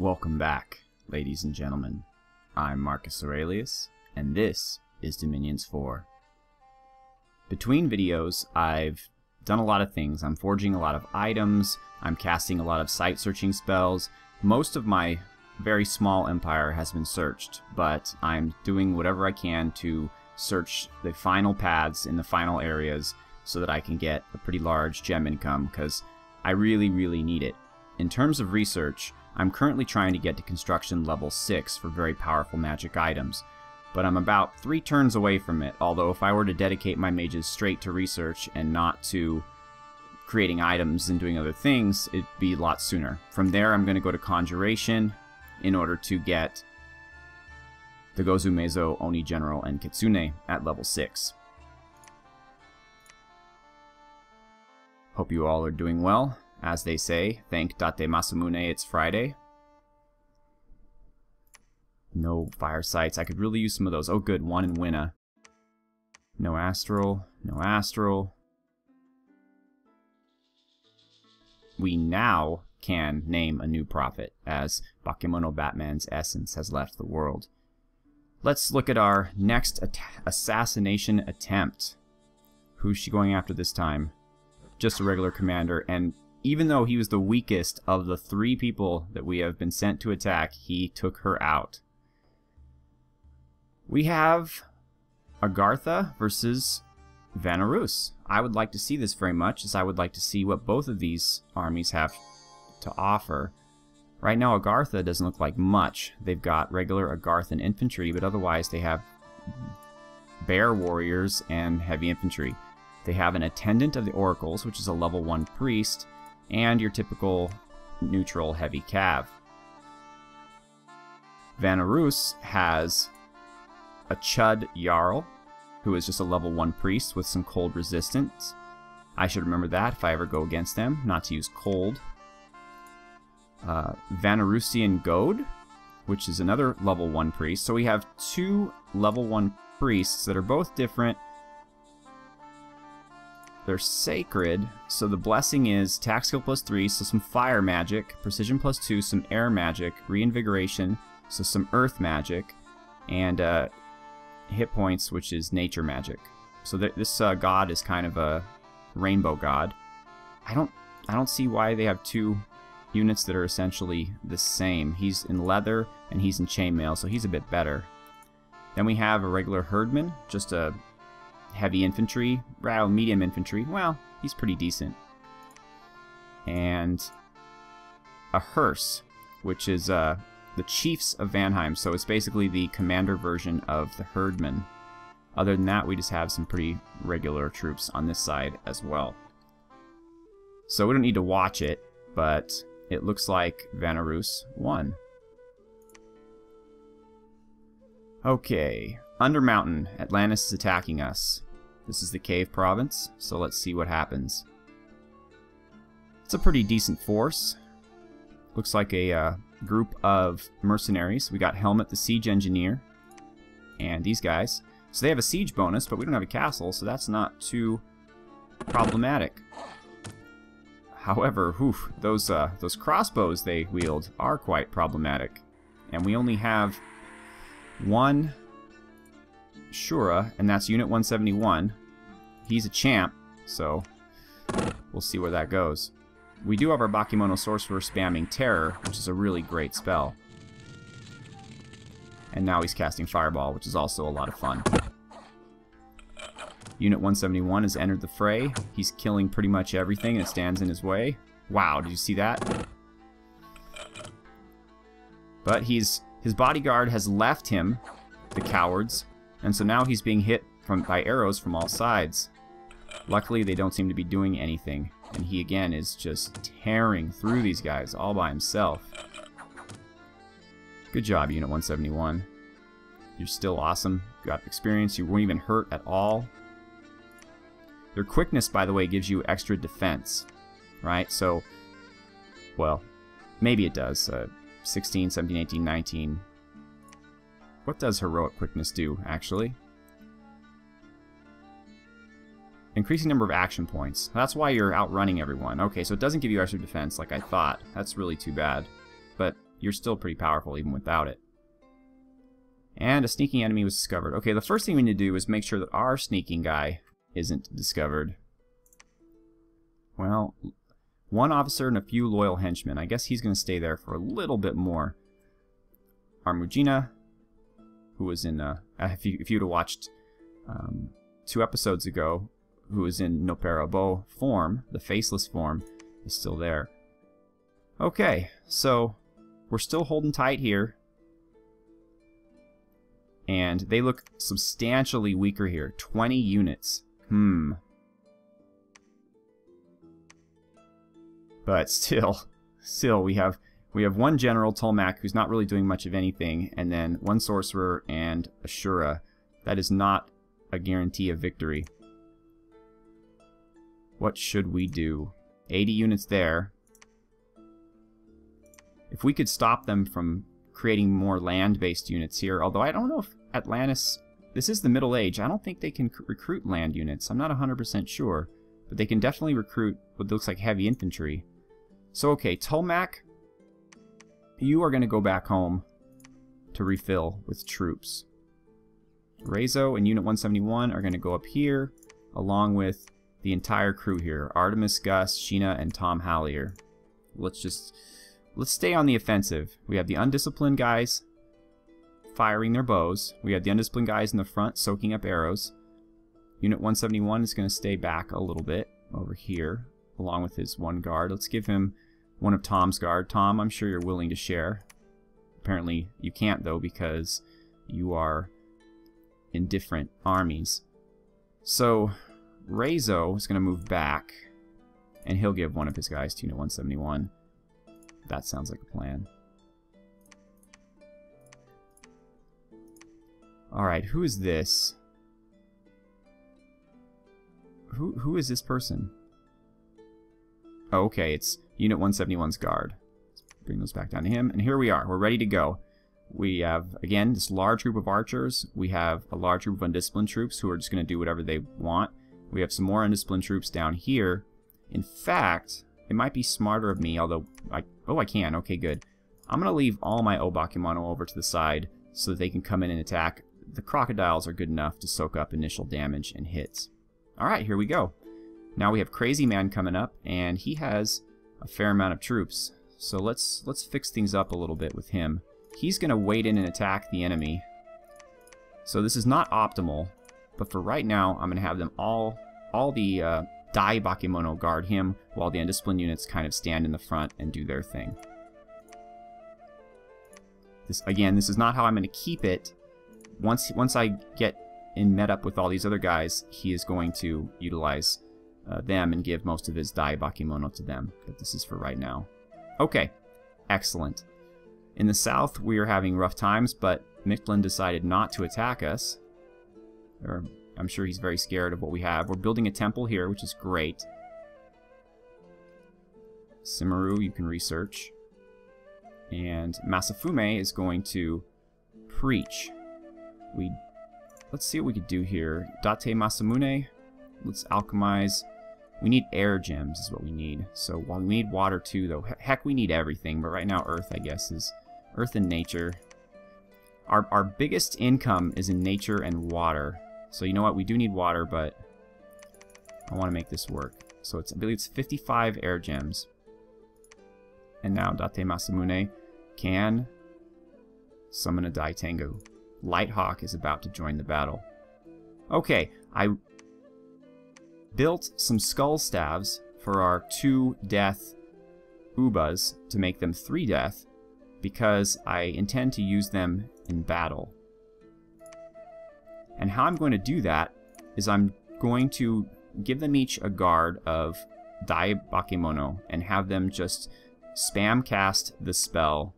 Welcome back, ladies and gentlemen. I'm Marcus Aurelius, and this is Dominions 4. Between videos, I've done a lot of things. I'm forging a lot of items, I'm casting a lot of site-searching spells. Most of my very small empire has been searched, but I'm doing whatever I can to search the final paths in the final areas so that I can get a pretty large gem income, because I really need it. In terms of research, I'm currently trying to get to construction level 6 for very powerful magic items, but I'm about 3 turns away from it, although if I were to dedicate my mages straight to research and not to creating items and doing other things, it'd be a lot sooner. From there, I'm going to go to Conjuration in order to get the Gozumezo, Oni General, and Kitsune at level 6. Hope you all are doing well. As they say, thank Date Masamune, it's Friday. No fire sites. I could really use some of those. Oh good, one in Winna. No astral, no astral. We now can name a new prophet, as Bakemono Batman's essence has left the world. Let's look at our next assassination attempt. Who's she going after this time? Just a regular commander, and even though he was the weakest of the 3 people that we have been sent to attack, he took her out. We have Agartha versus Vanaheim. I would like to see this very much, as I would like to see what both of these armies have to offer. Right now, Agartha doesn't look like much. They've got regular Agarthan infantry, but otherwise they have bear warriors and heavy infantry. They have an attendant of the oracles, which is a level 1 priest, and your typical neutral heavy cav. Vanaheim has a Chud Jarl, who is just a level 1 priest with some cold resistance. I should remember that if I ever go against them, not to use cold. Vanaheusian Goad, which is another level 1 priest. So we have 2 level 1 priests that are both different. They're sacred, so the blessing is attack skill +3, so some fire magic, precision +2, some air magic, reinvigoration, so some earth magic, and hit points, which is nature magic. So this god is kind of a rainbow god. I don't see why they have 2 units that are essentially the same. He's in leather and he's in chainmail, so he's a bit better. Then we have a regular herdman, just a heavy infantry, medium infantry. Well, he's pretty decent. And a hearse, which is the chiefs of Vanaheim, so it's basically the commander version of the herdman. Other than that, we just have some pretty regular troops on this side as well. So we don't need to watch it, but it looks like Vanaheim won. Okay, Undermountain, Atlantis is attacking us. This is the Cave Province, so let's see what happens. It's a pretty decent force. Looks like a group of mercenaries. We got Helmet the Siege Engineer, and these guys. So they have a siege bonus, but we don't have a castle, so that's not too problematic. However, those crossbows they wield are quite problematic. And we only have 1 Shura, and that's Unit 171. He's a champ, so we'll see where that goes. We do have our Bakemono Sorcerer spamming Terror, which is a really great spell. And now he's casting Fireball, which is also a lot of fun. Unit 171 has entered the fray. He's killing pretty much everything that stands in his way. Wow, did you see that? But his bodyguard has left him, the cowards, and so now he's being hit by arrows from all sides. Luckily, they don't seem to be doing anything, and he again is just tearing through these guys all by himself. Good job, Unit 171. You're still awesome. You got experience. You weren't even hurt at all. Their quickness, by the way, gives you extra defense, right? So, well, maybe it does. 16, 17, 18, 19. What does heroic quickness do, actually? Increasing number of action points. That's why you're outrunning everyone. Okay, so it doesn't give you extra defense like I thought. That's really too bad. But you're still pretty powerful even without it. And a sneaking enemy was discovered. Okay, the first thing we need to do is make sure that our sneaking guy isn't discovered. Well, one officer and a few loyal henchmen. I guess he's going to stay there for a little bit more. Armugina, who was in, if you would have watched 2 episodes ago, who was in Noperabo form, the faceless form, is still there. Okay, so we're still holding tight here. And they look substantially weaker here. 20 units. But still we have one general, Tolmac, who's not really doing much of anything, and then one sorcerer and Ashura. That is not a guarantee of victory. What should we do? 80 units there. If we could stop them from creating more land-based units here, although I don't know if Atlantis... This is the Middle Age. I don't think they can recruit land units. I'm not 100% sure. But they can definitely recruit what looks like heavy infantry. So, okay, Tolmac, you are going to go back home to refill with troops. Rezo and Unit 171 are going to go up here, along with the entire crew here. Artemis, Gus, Sheena, and Tom Hallier. Let's stay on the offensive. We have the undisciplined guys firing their bows. We have the undisciplined guys in the front soaking up arrows. Unit 171 is going to stay back a little bit over here, along with his one guard. Let's give him one of Tom's guard. Tom, I'm sure you're willing to share. Apparently you can't, though, because you are in different armies. So Rezo is going to move back, and he'll give one of his guys to Unit 171. That sounds like a plan. Alright, who is this? Who is this person? Oh, okay, it's Unit 171's guard. Let's bring those back down to him. And here we are. We're ready to go. We have, again, this large group of archers. We have a large group of undisciplined troops who are just going to do whatever they want. We have some more undisciplined troops down here. In fact, it might be smarter of me, although... I can. Okay, good. I'm going to leave all my Obakemono over to the side so that they can come in and attack. The crocodiles are good enough to soak up initial damage and hits. Alright, here we go. Now we have Crazy Man coming up, and he has a fair amount of troops. So let's fix things up a little bit with him. He's going to wade in and attack the enemy. So this is not optimal, but for right now, I'm going to have them all the Dai Bakemono guard him, while the undisciplined units kind of stand in the front and do their thing. This is not how I'm going to keep it. Once I get met up with all these other guys, he is going to utilize them and give most of his Dai Bakemono to them. But this is for right now. Okay, excellent. In the south, we are having rough times, but Mictlan decided not to attack us. I'm sure he's very scared of what we have. We're building a temple here, which is great. Simaru, you can research. And Masafume is going to preach. Let's see what we could do here. Date Masamune. Let's alchemize. We need air gems is what we need. So while we need water too, though. Heck, we need everything. But right now, earth, I guess, is earth and nature. Our biggest income is in nature and water. So you know what? We do need water, but I want to make this work. So I believe it's 55 air gems. And now Date Masamune can summon a Dai Tengu. Lighthawk is about to join the battle. Okay, I built some skull staves for our 2 death Ubas to make them 3 death because I intend to use them in battle. And how I'm going to do that is I'm going to give them each a guard of Dai Bakemono and have them just spam cast the spell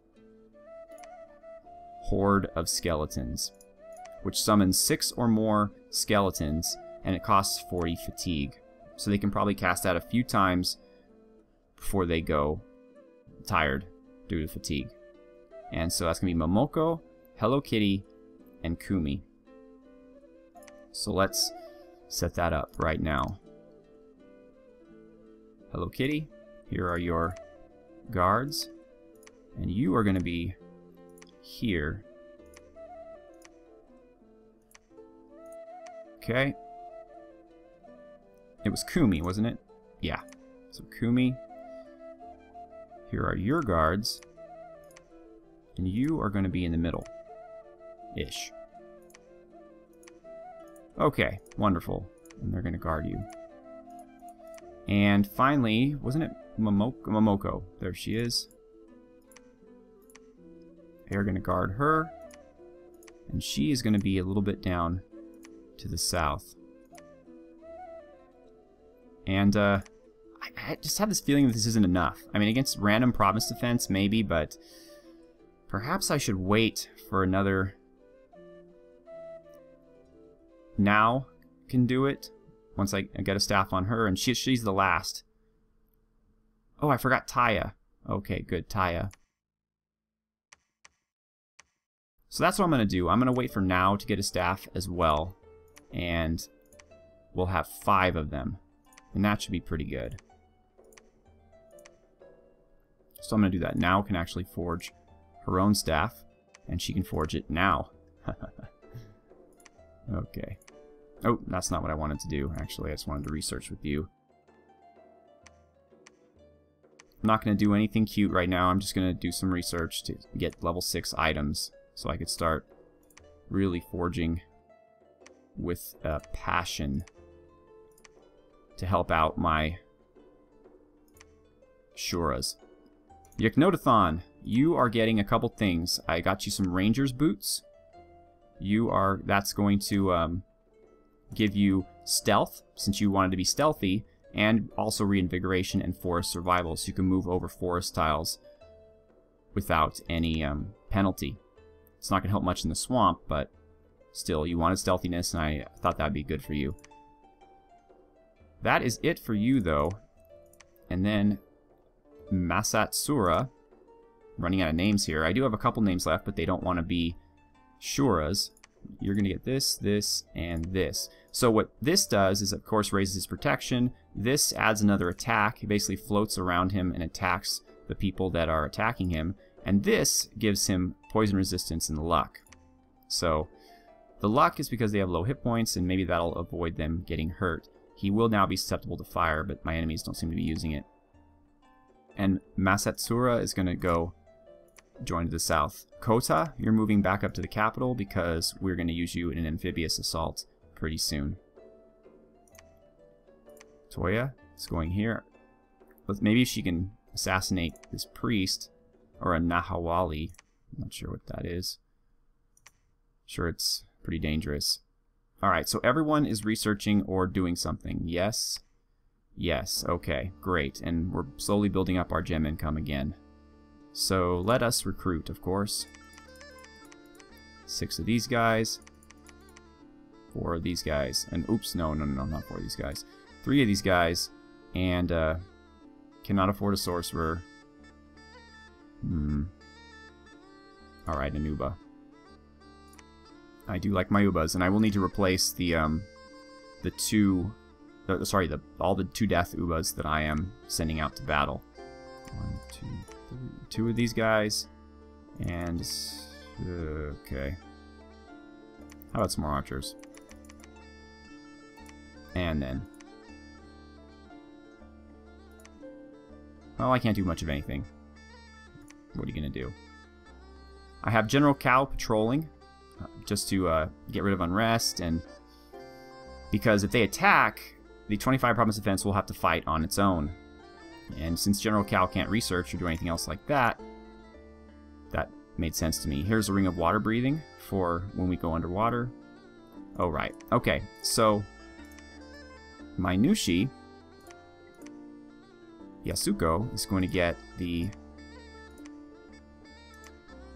Horde of Skeletons, which summons 6 or more skeletons, and it costs 40 fatigue. So they can probably cast that a few times before they go tired due to fatigue. And so that's going to be Momoko, Hello Kitty, and Kumi. So let's set that up right now. Hello Kitty, here are your guards. And you are going to be here. Okay. It was Kumi, wasn't it? Yeah. So Kumi. Here are your guards. And you are going to be in the middle-ish. Okay, wonderful. And they're going to guard you. And finally, wasn't it Momoko? There she is. They're going to guard her. And she is going to be a little bit down to the south. And I just have this feeling that this isn't enough. I mean, against random province defense, maybe, but perhaps I should wait for another... Now can do it. Once I get a staff on her, and she's the last. Oh, I forgot Taya. Okay, good, Taya. So that's what I'm going to do. I'm going to wait for Now to get a staff as well. And we'll have 5 of them. And that should be pretty good. So I'm going to do that. Now can actually forge her own staff. And she can forge it now. Okay. Oh, that's not what I wanted to do. Actually, I just wanted to research with you. I'm not going to do anything cute right now. I'm just going to do some research to get level 6 items. So I could start really forging with passion to help out my Shuras. Yeknotathon, you are getting a couple things. I got you some Ranger's boots. That's going to give you stealth, since you wanted to be stealthy, and also reinvigoration and forest survival, so you can move over forest tiles without any penalty. It's not going to help much in the swamp, but still, you wanted stealthiness, and I thought that would be good for you. That is it for you, though. And then Masatsura, running out of names here. I do have a couple names left, but they don't want to be Shuras. You're going to get this, this, and this. So what this does is, of course, raises his protection. This adds another attack. He basically floats around him and attacks the people that are attacking him. And this gives him poison resistance and luck. So the luck is because they have low hit points, and maybe that'll avoid them getting hurt. He will now be susceptible to fire, but my enemies don't seem to be using it. And Masatsura is going to go join to the south. Kota, you're moving back up to the capital because we're going to use you in an amphibious assault pretty soon. Toya is going here. Maybe she can assassinate this priest, or a Nahawali. I'm not sure what that is. Sure, it's pretty dangerous. Alright, so everyone is researching or doing something. Yes. Yes, okay, great. And we're slowly building up our gem income again. So let us recruit, of course. 6 of these guys. 4 of these guys. And oops, no, not 4 of these guys. 3 of these guys. And cannot afford a sorcerer. Alright, Anuba. I do like my Ubas, and I will need to replace the all the 2 death Ubas that I am sending out to battle. 1, 2, 3, 2 of these guys, and okay. How about some more archers? And then, well, I can't do much of anything. What are you gonna do? I have General Cow patrolling, just to get rid of unrest, and because if they attack, the 25 province defense will have to fight on its own. And since General Cow can't research or do anything else like that, that made sense to me. Here's a ring of water breathing for when we go underwater. Oh, right. Okay, so my Nushi, Yasuko, is going to get the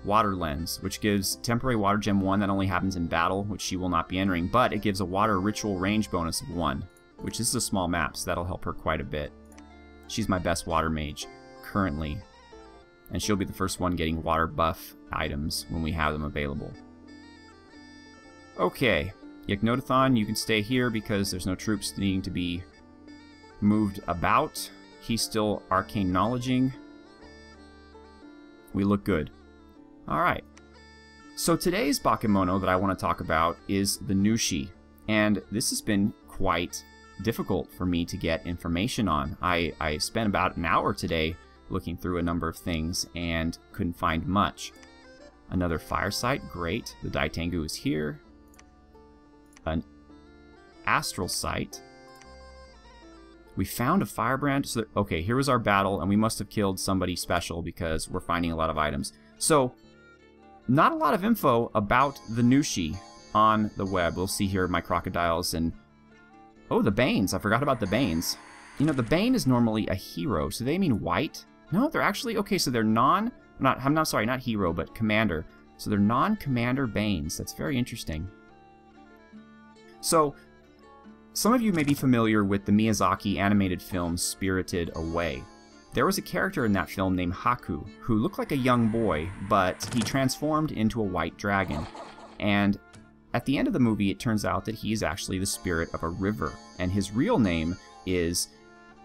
Water Lens, which gives temporary water gem 1 that only happens in battle, which she will not be entering, but it gives a water ritual range bonus of 1, which is a small map, so that'll help her quite a bit. She's my best water mage currently, and she'll be the first one getting water buff items when we have them available. Okay, Yeknotathon, you can stay here because there's no troops needing to be moved about. He's still arcane knowledging. We look good. Alright. So today's Bakemono that I want to talk about is the Nushi. And this has been quite difficult for me to get information on. I spent about an hour today looking through a number of things and couldn't find much. Another fire site, great. The Daitengu is here. An astral site. We found a firebrand. So okay, here was our battle, and we must have killed somebody special because we're finding a lot of items. So, not a lot of info about the Nushi on the web. We'll see here my crocodiles and... Oh, the Banes. I forgot about the Banes. You know, the Bane is normally a hero. So they mean white? No, they're actually... Okay, so they're I'm not sorry, not hero, but commander. So they're non-commander Banes. That's very interesting. So, some of you may be familiar with the Miyazaki animated film Spirited Away. There was a character in that film named Haku, who looked like a young boy, but he transformed into a white dragon. And at the end of the movie, it turns out that he is actually the spirit of a river, and his real name is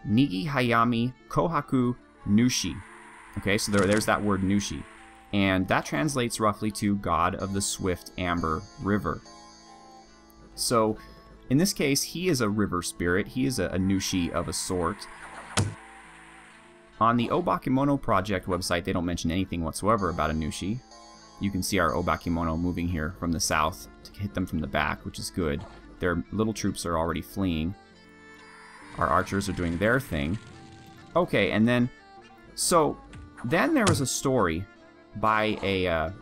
Nigi Hayami Kohaku Nushi. Okay, so there's that word Nushi. And that translates roughly to God of the Swift Amber River. So, in this case, he is a river spirit. He is a Nushi of a sort. On the Obakemono project website, they don't mention anything whatsoever about a Nushi. You can see our Obakemono moving here from the south to hit them from the back, which is good. Their little troops are already fleeing. Our archers are doing their thing. Okay, and then... So, then there was a story by a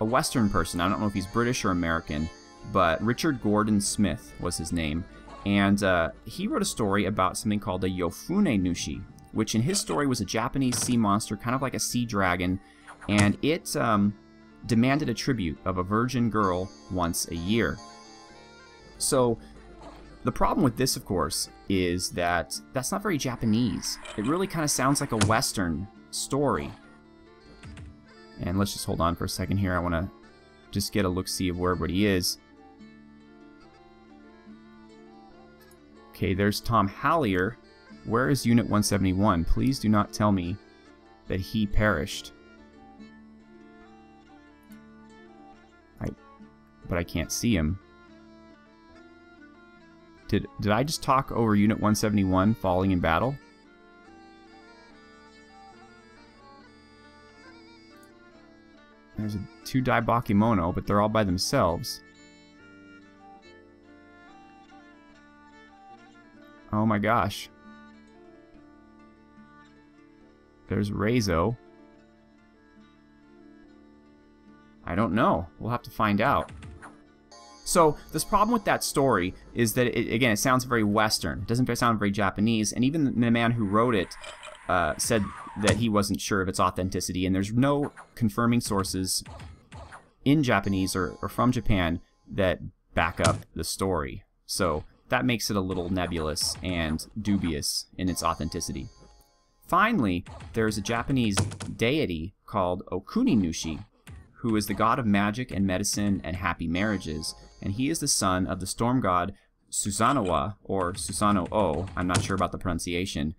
Western person. I don't know if he's British or American, but Richard Gordon Smith was his name. And he wrote a story about something called the Yofune Nushi, which in his story was a Japanese sea monster, kind of like a sea dragon, and it demanded a tribute of a virgin girl once a year. So, the problem with this, of course, is that that's not very Japanese. It really kind of sounds like a Western story. And let's just hold on for a second here. I want to just get a look-see of where everybody is. Okay, there's Tom Hallier. Where is Unit 171? Please do not tell me that he perished. But I can't see him. Did I just talk over Unit 171 falling in battle? There's 2 Bakemono, but they're all by themselves. Oh my gosh. There's Reizo. I don't know. We'll have to find out. So, this problem with that story is that, again, it sounds very Western. It doesn't sound very Japanese, and even the man who wrote it said that he wasn't sure of its authenticity, and there's no confirming sources in Japanese or from Japan that back up the story. So, that makes it a little nebulous and dubious in its authenticity. Finally, there's a Japanese deity called Okuni Nushi, who is the god of magic and medicine and happy marriages, and he is the son of the storm god Susanoo, or Susanoo. I'm not sure about the pronunciation.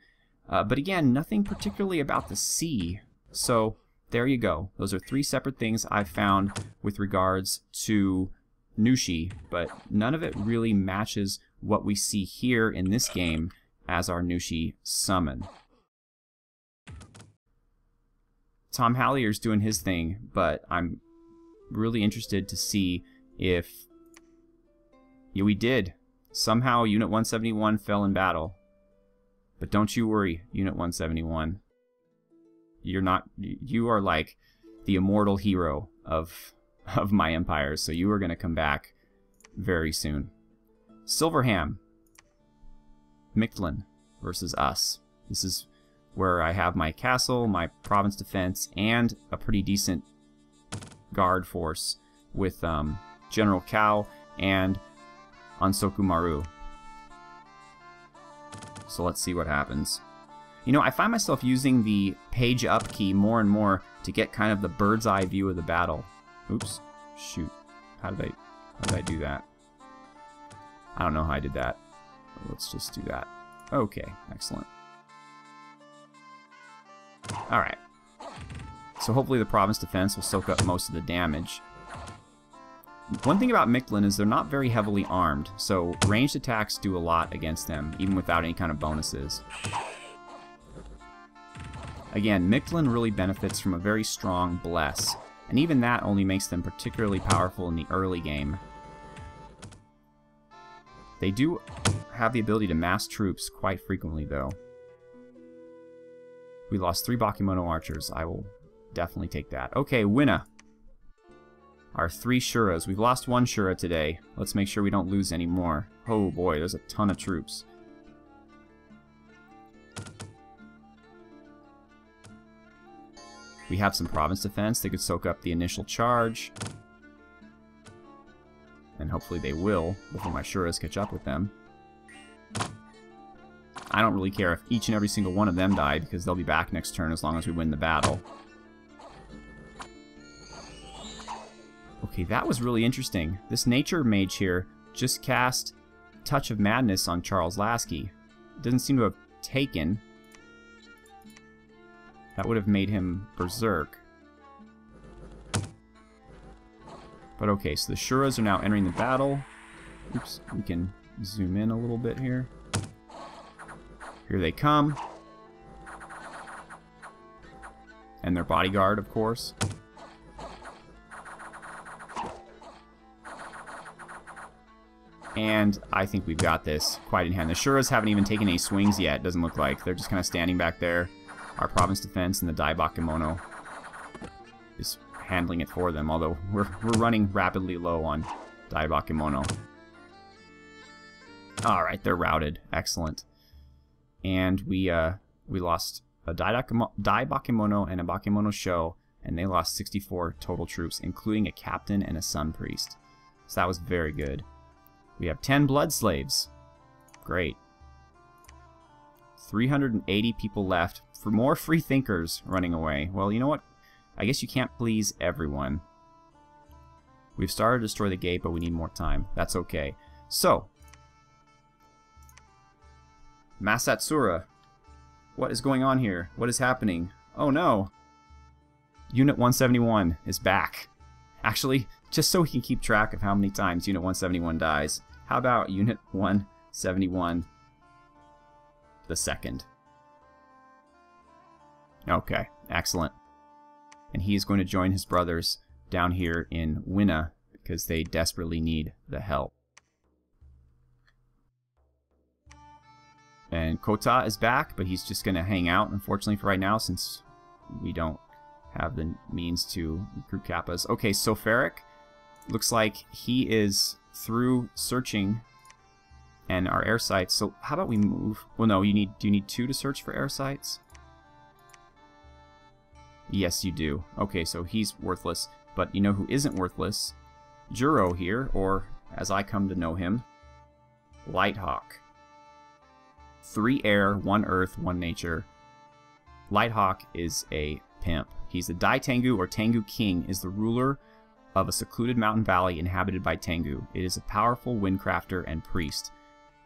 But again, nothing particularly about the sea. So, there you go. Those are 3 separate things I've found with regards to Nushi, but none of it really matches what we see here in this game as our Nushi summon. Tom Hallier's doing his thing, but I'm really interested to see if... Yeah, we did. Somehow Unit 171 fell in battle. But don't you worry, Unit 171. You are like the immortal hero of my empire, so you are going to come back very soon. Silverham. Mictlan versus us. This is where I have my castle, my province defense, and a pretty decent guard force with General Kao and Ansoku Maru. So let's see what happens. You know, I find myself using the page up key more and more to get kind of the bird's eye view of the battle. Oops. Shoot. How did I do that? I don't know how I did that. Let's just do that. Okay, excellent. Alright. So hopefully the province defense will soak up most of the damage. One thing about Mictlan is they're not very heavily armed, so ranged attacks do a lot against them, even without any kind of bonuses. Again, Mictlan really benefits from a very strong Bless, and even that only makes them particularly powerful in the early game. They do have the ability to mass troops quite frequently, though. We lost 3 Bakemono archers. I will definitely take that. Okay, Winna. Our 3 Shuras. We've lost 1 Shura today. Let's make sure we don't lose any more. Oh boy, there's a ton of troops. We have some province defense. They could soak up the initial charge. And hopefully they will before my Shuras catch up with them. I don't really care if each and every single one of them die, because they'll be back next turn as long as we win the battle. Okay, that was really interesting. This nature mage here just cast Touch of Madness on Charles Lasky. It doesn't seem to have taken. That would have made him berserk. But okay, so the Shuras are now entering the battle. Oops, we can zoom in a little bit here. Here they come. And their bodyguard, of course. And I think we've got this quite in hand. The Shuras haven't even taken any swings yet, doesn't look like. They're just kind of standing back there. Our province defense and the Dai Bakemono is handling it for them, although we're running rapidly low on Dai Bakemono. Alright, they're routed. Excellent. And we lost a Dai Bakemono and a Bakemono Sho, and they lost 64 total troops, including a captain and a Sun Priest. So that was very good. We have 10 blood slaves. Great. 380 people left. For more free thinkers running away. Well, you know what? I guess you can't please everyone. We've started to destroy the gate, but we need more time. That's okay. So, Masatsura. What is going on here? What is happening? Oh no. Unit 171 is back. Actually, just so we can keep track of how many times Unit 171 dies, how about Unit 171 the second? Okay, excellent. And he is going to join his brothers down here in Winna because they desperately need the help. And Kota is back, but he's just going to hang out, unfortunately, for right now, since we don't have the means to recruit Kappas. Okay, so Ferric looks like he is through searching and our air sites. So how about we move? Well, no, do you need 2 to search for air sites? Yes, you do. Okay, so he's worthless. But you know who isn't worthless? Juro here, or as I come to know him, Lighthawk. 3 air, 1 earth, 1 nature. Lighthawk is a pimp. He's the Dai Tengu, or Tengu King, is the ruler of a secluded mountain valley inhabited by Tengu. It is a powerful windcrafter and priest.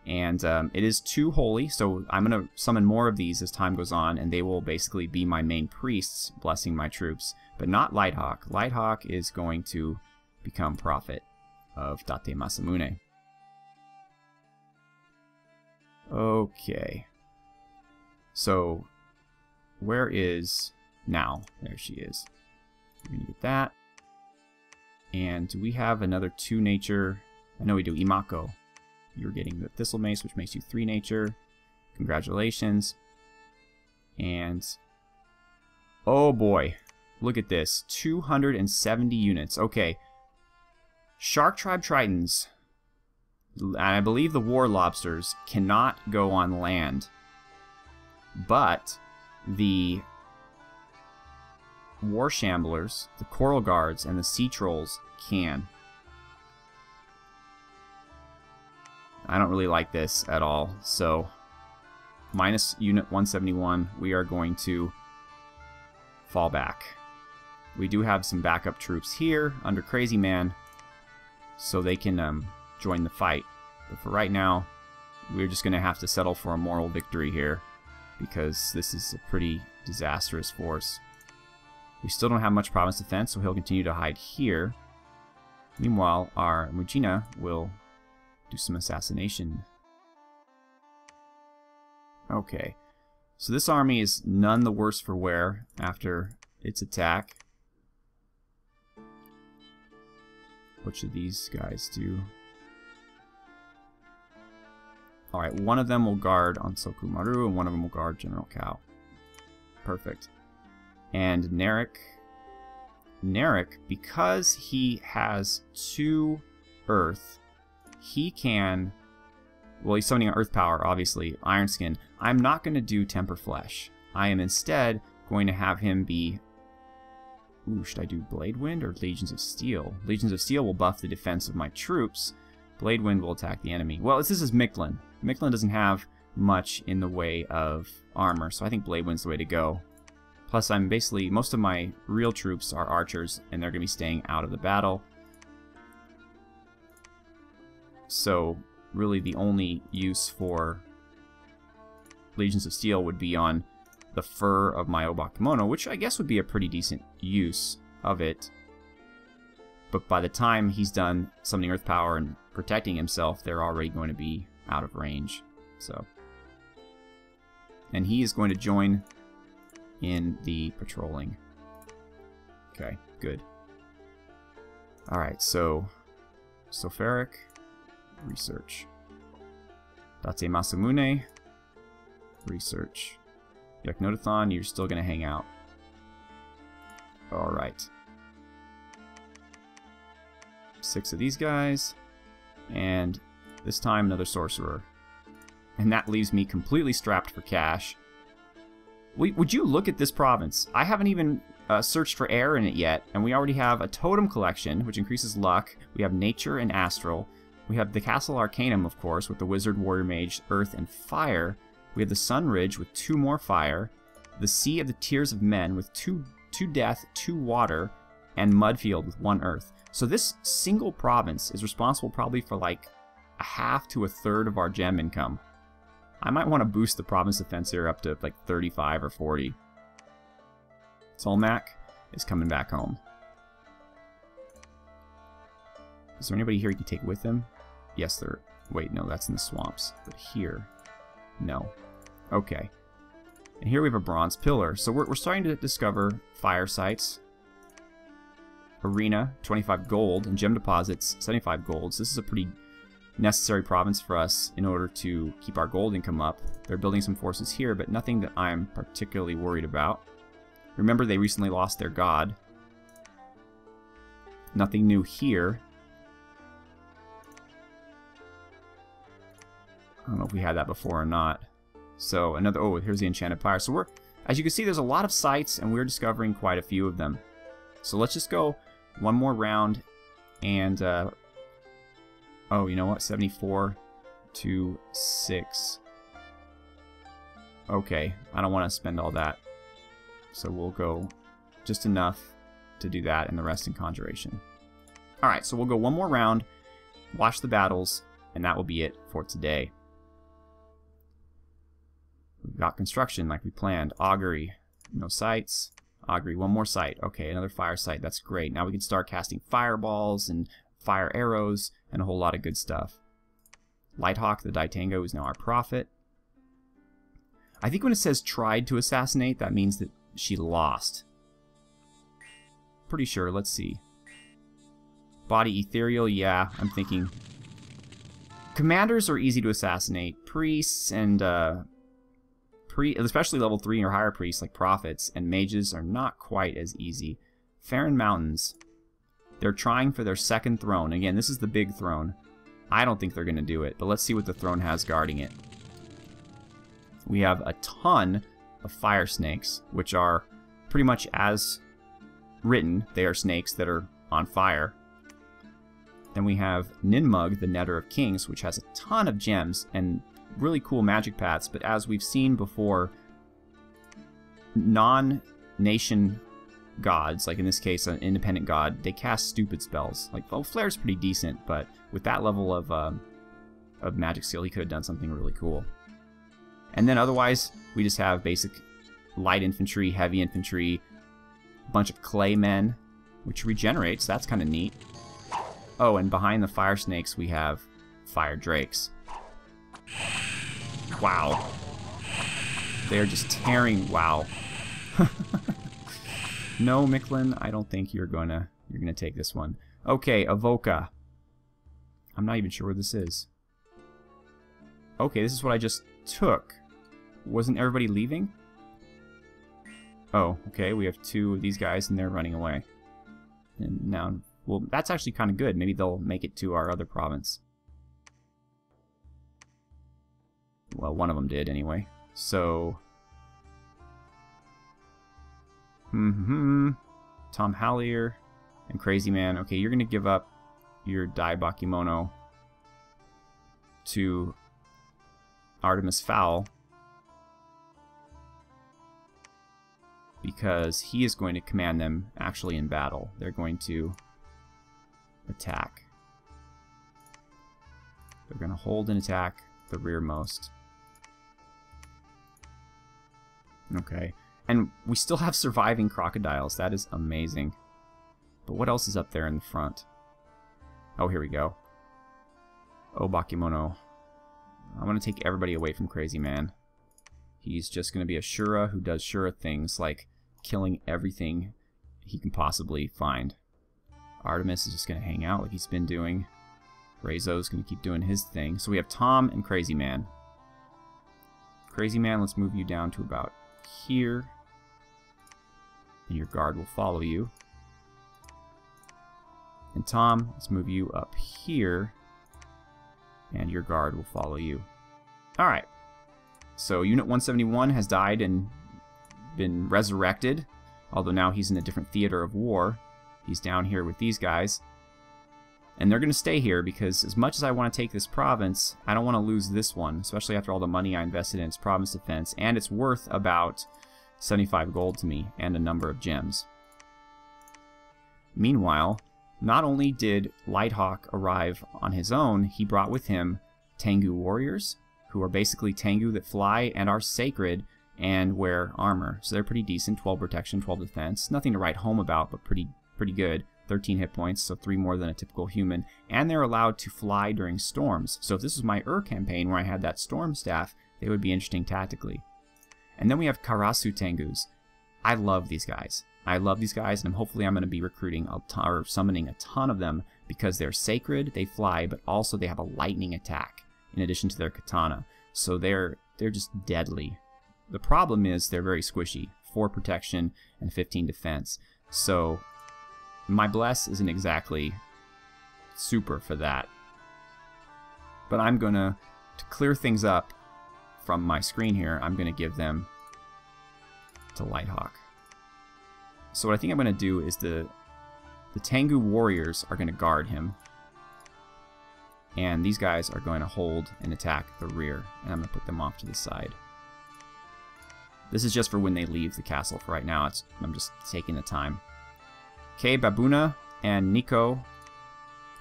And it is 2 holy, so I'm going to summon more of these as time goes on, and they will basically be my main priests, blessing my troops. But not Lighthawk. Lighthawk is going to become prophet of Date Masamune. Okay. So, where is Now? There she is. We're going to get that. And do we have another 2 nature? I know we do. Imako. You're getting the Thistle Mace, which makes you 3 nature. Congratulations. And, oh boy, look at this. 270 units. Okay. Shark Tribe Tritons, and I believe the War Lobsters, cannot go on land. But the War Shamblers, the Coral Guards, and the Sea Trolls can. I don't really like this at all, so minus Unit 171, we are going to fall back. We do have some backup troops here under Crazy Man, so they can join the fight. But for right now, we're just going to have to settle for a moral victory here, because this is a pretty disastrous force. We still don't have much province defense, so he'll continue to hide here. Meanwhile, our Mujina will do some assassination. Okay. So this army is none the worse for wear after its attack. What should these guys do? Alright, one of them will guard on Sokumaru, and one of them will guard General Kao. Perfect. And Narek, because he has 2 Earth, he can... Well, he's summoning Earth Power, obviously. Iron Skin. I'm not going to do Temper Flesh. I am instead going to have him be... Ooh, should I do Blade Wind or Legions of Steel? Legions of Steel will buff the defense of my troops. Blade Wind will attack the enemy. Well, this is Mictlan. Mictlan doesn't have much in the way of armor, so I think Blade Wind's the way to go. Plus, I'm basically... Most of my real troops are archers, and they're going to be staying out of the battle. So... really the only use for Legions of Steel would be on the fur of my Obak kimono, which I guess would be a pretty decent use of it. But by the time he's done summoning Earth Power and protecting himself, they're already going to be out of range. So, and he is going to join in the patrolling. Okay, good. Alright, so Soferic, research. Date Masamune, research. Yaknodathon, you're still going to hang out. Alright. 6 of these guys, and this time another sorcerer. And that leaves me completely strapped for cash. Would you look at this province? I haven't even searched for air in it yet, and we already have a totem collection, which increases luck. We have nature and astral. We have the Castle Arcanum, of course, with the Wizard, Warrior Mage, Earth, and Fire. We have the Sun Ridge with 2 more Fire. The Sea of the Tears of Men with 2 Death, 2 Water, and Mudfield with 1 Earth. So this single province is responsible probably for like a half to a third of our gem income. I might want to boost the province defense here up to like 35 or 40. Solmak is coming back home. Is there anybody here you can take with him? Yes, there... Wait, no, that's in the swamps. But here... No. Okay. And here we have a bronze pillar. So we're starting to discover fire sites. Arena, 25 gold. And gem deposits, 75 gold. So this is a pretty necessary province for us in order to keep our gold income up. They're building some forces here, but nothing that I'm particularly worried about. Remember, they recently lost their god. Nothing new here. I don't know if we had that before or not. So another... Oh, here's the Enchanted Pyre. So we're... As you can see, there's a lot of sites, and we're discovering quite a few of them. So let's just go one more round, and... oh, you know what? 74 to 6. Okay, I don't want to spend all that. So we'll go just enough to do that, and the rest in Conjuration. Alright, so we'll go one more round, watch the battles, and that will be it for today. We've got construction like we planned. Augury, no sites. Augury, one more site. Okay, another fire site. That's great. Now we can start casting fireballs and fire arrows and a whole lot of good stuff. Lighthawk, the Daitango, is now our prophet. I think when it says tried to assassinate, that means that she lost. Pretty sure. Let's see. Body ethereal, yeah, I'm thinking. Commanders are easy to assassinate. Priests and especially level 3 or higher priests like prophets and mages are not quite as easy. Farron Mountains, they're trying for their 2nd throne. Again, this is the big throne. I don't think they're going to do it, but let's see what the throne has guarding it. We have a ton of fire snakes, which are pretty much as written. They are snakes that are on fire. Then we have Ninmug, the Netter of Kings, which has a ton of gems and really cool magic paths, but as we've seen before, non-nation gods, like in this case an independent god, they cast stupid spells. Like, well, Flare's pretty decent, but with that level of magic skill, he could have done something really cool. And then otherwise, we just have basic light infantry, heavy infantry, a bunch of clay men, which regenerates. That's kind of neat. Oh, and behind the fire snakes we have fire drakes. Wow. They're just tearing. Wow. No, Mictlan, I don't think you're gonna take this one. Okay, Avoca. I'm not even sure where this is. Okay, this is what I just took. Wasn't everybody leaving? Oh, okay, we have 2 of these guys and they're running away. And now, well, that's actually kind of good. Maybe they'll make it to our other province. Well, one of them did anyway. So, Tom Hallier and Crazy Man. Okay, you're gonna give up your Dai Bakemono to Artemis Fowl because he is going to command them actually in battle. They're going to attack. They're going to hold and attack the rearmost. Okay. And we still have surviving crocodiles. That is amazing. But what else is up there in the front? Oh, here we go. Oh, Bakemono. I want to take everybody away from Crazy Man. He's just going to be a Shura who does Shura things like killing everything he can possibly find. Artemis is just going to hang out like he's been doing. Rezo's going to keep doing his thing. So we have Tom and Crazy Man. Crazy Man, let's move you down to about here. And your guard will follow you. And Tom, let's move you up here. And your guard will follow you. Alright. So Unit 171 has died and been resurrected. Although now he's in a different theater of war. He's down here with these guys. And they're going to stay here because as much as I want to take this province, I don't want to lose this one. Especially after all the money I invested in its province defense. And it's worth about 75 gold to me and a number of gems. Meanwhile, not only did Lighthawk arrive on his own, he brought with him Tengu warriors, who are basically Tengu that fly and are sacred and wear armor. So they're pretty decent, 12 protection, 12 defense. Nothing to write home about, but pretty good. 13 hit points, so 3 more than a typical human. And they're allowed to fly during storms. So if this was my campaign where I had that storm staff, they would be interesting tactically. And then we have Karasu Tengus. I love these guys. I love these guys, and hopefully I'm going to be recruiting or summoning a ton of them because they're sacred, they fly, but also they have a lightning attack in addition to their katana. So they're just deadly. The problem is they're very squishy. 4 protection and 15 defense. So my bless isn't exactly super for that. But I'm going to clear things up from my screen here, I'm going to give them to Lighthawk. So what I think I'm going to do is the Tengu warriors are going to guard him. And these guys are going to hold and attack the rear. And I'm going to put them off to the side. This is just for when they leave the castle. For right now, I'm just taking the time. Okay, Babuna and Nico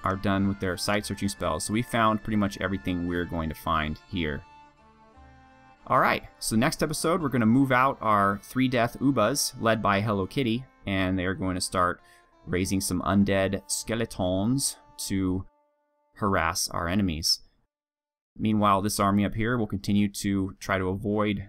are done with their site searching spells. So we found pretty much everything we're going to find here. Alright, so next episode we're going to move out our 3 death Ubas, led by Hello Kitty, and they are going to start raising some undead skeletons to harass our enemies. Meanwhile, this army up here will continue to try to avoid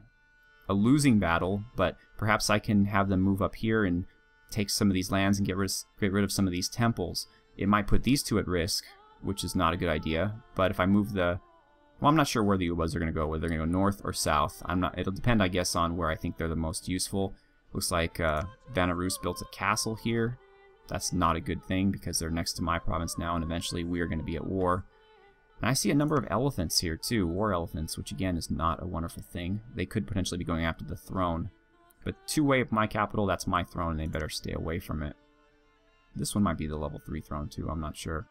a losing battle, but perhaps I can have them move up here and take some of these lands and get rid of some of these temples. It might put these 2 at risk, which is not a good idea, but if I move the... Well, I'm not sure where the Ubas are going to go, whether they're going to go north or south. It'll depend, I guess, on where I think they're the most useful. Looks like Vanarus built a castle here. That's not a good thing because they're next to my province now, and eventually we are going to be at war. And I see a number of elephants here, too. War elephants, which again is not a wonderful thing. They could potentially be going after the throne. But 2 away of my capital, that's my throne, and they better stay away from it. This one might be the level 3 throne, too. I'm not sure.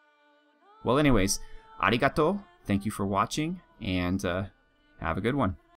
Well, anyways, arigato. Thank you for watching, and have a good one.